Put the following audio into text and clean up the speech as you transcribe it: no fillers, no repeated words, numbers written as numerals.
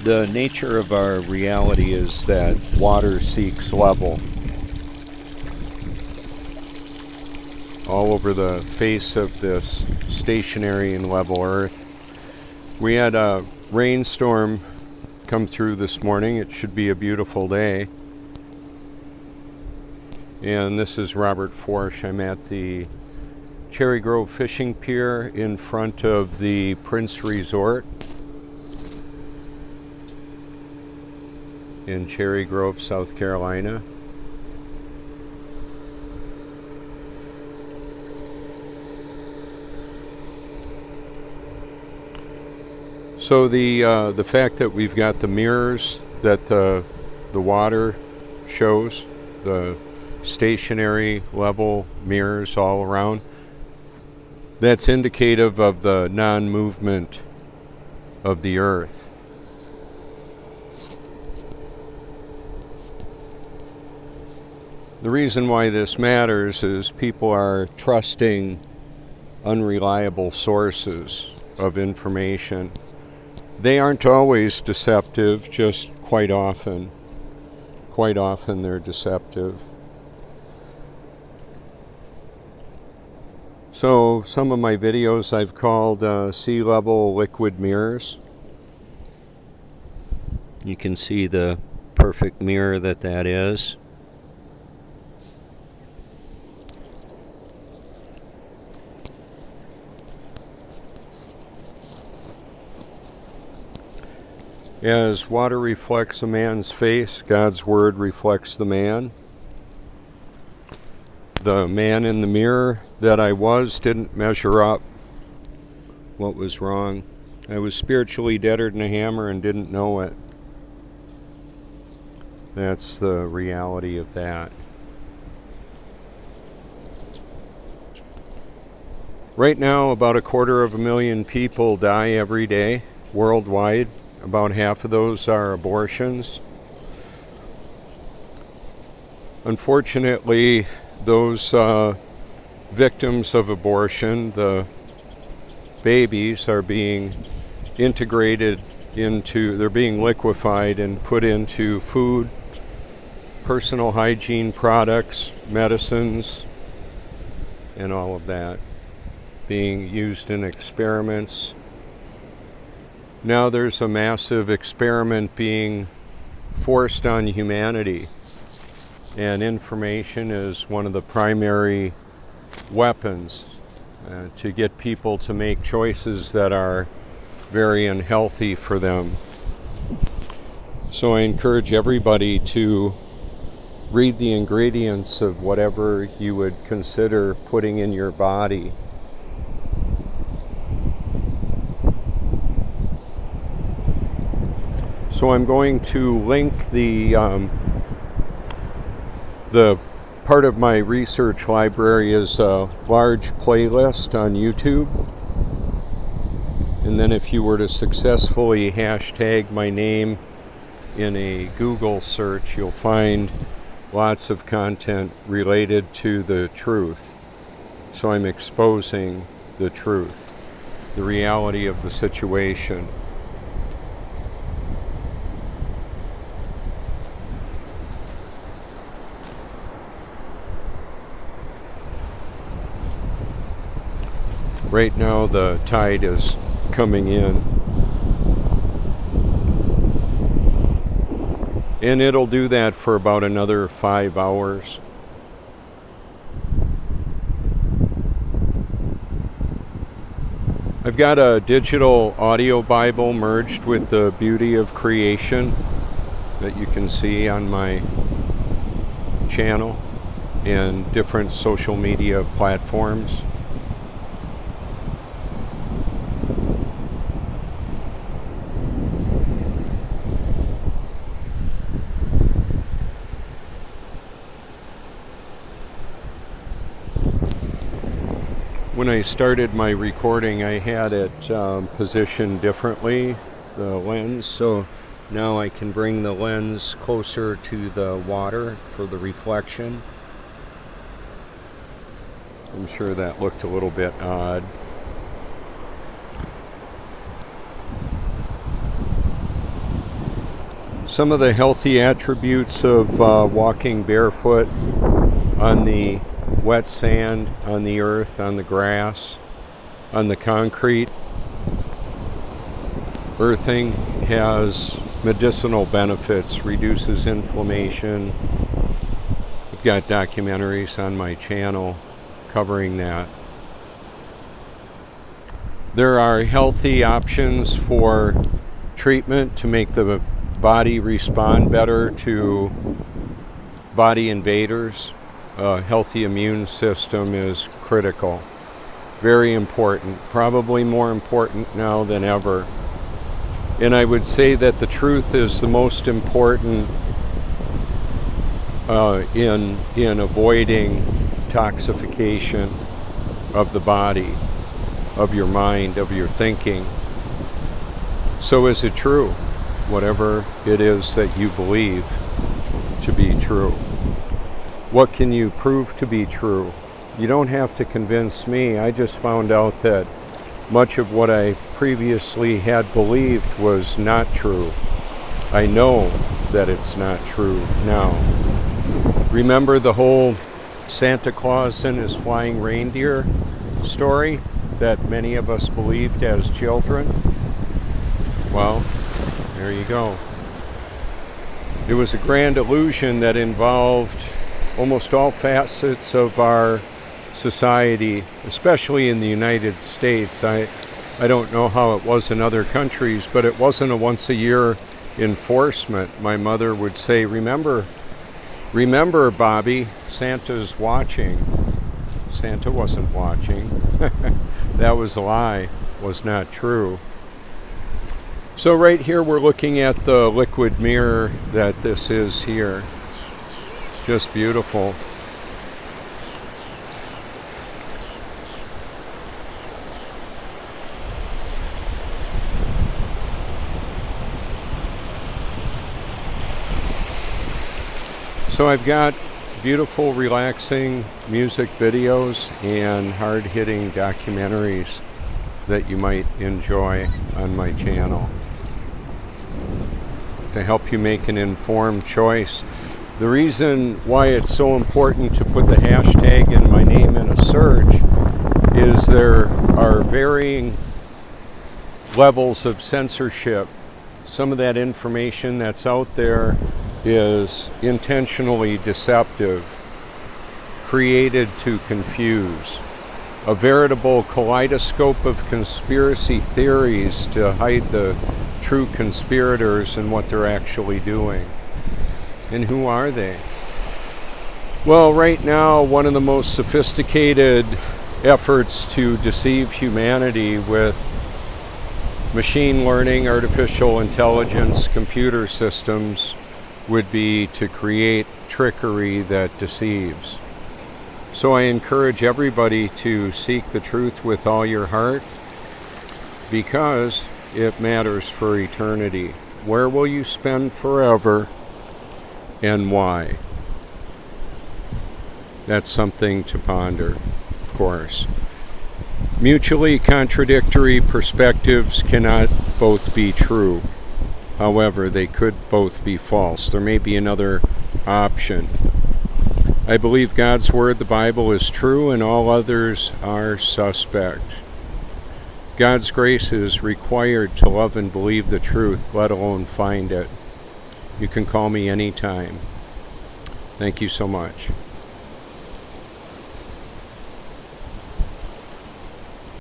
The nature of our reality is that water seeks level. All over the face of this stationary and level earth. We had a rainstorm come through this morning. It should be a beautiful day. And this is Robert Forsch. I'm at the Cherry Grove Fishing Pier in front of the Prince Resort in Cherry Grove, South Carolina. So the fact that we've got the mirrors that the water shows, the stationary level mirrors all around, that's indicative of the non-movement of the earth. The reason why this matters is people are trusting unreliable sources of information. They aren't always deceptive, just quite often. Quite often they're deceptive. So some of my videos I've called sea level liquid mirrors. You can see the perfect mirror that is. As water reflects a man's face, God's word reflects the man. The man in the mirror that I was didn't measure up. What was wrong? I was spiritually deader than a hammer and didn't know it. That's the reality of that. Right now, about 250,000 people die every day worldwide. About half of those are abortions. Unfortunately, those victims of abortion, the babies, are being integrated into, they're being liquefied and put into food, personal hygiene products, medicines, and all of that, being used in experiments. Now there's a massive experiment being forced on humanity, and information is one of the primary weapons to get people to make choices that are very unhealthy for them. So I encourage everybody to read the ingredients of whatever you would consider putting in your body. So I'm going to link the part of my research library is a large playlist on YouTube. And then if you were to successfully hashtag my name in a Google search, you'll find lots of content related to the truth. So I'm exposing the truth, the reality of the situation. Right now the tide is coming in, and it'll do that for about another 5 hours. I've got a digital audio Bible merged with the beauty of creation that you can see on my channel and different social media platforms. When I started my recording, I had it positioned differently, the lens, so now I can bring the lens closer to the water for the reflection. I'm sure that looked a little bit odd. Some of the healthy attributes of walking barefoot on the wet sand, on the earth, on the grass, on the concrete. Earthing has medicinal benefits, reduces inflammation. I've got documentaries on my channel covering that. There are healthy options for treatment to make the body respond better to body invaders. A healthy immune system is critical, very important, probably more important now than ever. And I would say that the truth is the most important in avoiding toxification of the body, of your mind, of your thinking. So is it true? Whatever it is that you believe to be true. What can you prove to be true? You don't have to convince me. I just found out that much of what I previously had believed was not true. I know that it's not true now. Remember the whole Santa Claus and his flying reindeer story that many of us believed as children? Well, there you go. It was a grand illusion that involved almost all facets of our society, especially in the United States. I don't know how it was in other countries, but it wasn't a once a year enforcement. My mother would say, remember Bobby, Santa's watching. Santa wasn't watching. That was a lie, was not true. So right here we're looking at the liquid mirror that this is here. Just beautiful. So I've got beautiful, relaxing music videos and hard-hitting documentaries that you might enjoy on my channel to help you make an informed choice. The reason why it's so important to put the hashtag and my name in a search is there are varying levels of censorship. Some of that information that's out there is intentionally deceptive, created to confuse. A veritable kaleidoscope of conspiracy theories to hide the true conspirators and what they're actually doing. And who are they? Well, right now, one of the most sophisticated efforts to deceive humanity with machine learning, artificial intelligence, computer systems would be to create trickery that deceives. So I encourage everybody to seek the truth with all your heart, because it matters for eternity. Where will you spend forever, and why? That's something to ponder, of course. Mutually contradictory perspectives cannot both be true. However, they could both be false. There may be another option. I believe God's Word, the Bible, is true, and all others are suspect. God's grace is required to love and believe the truth, let alone find it. You can call me anytime. Thank you so much.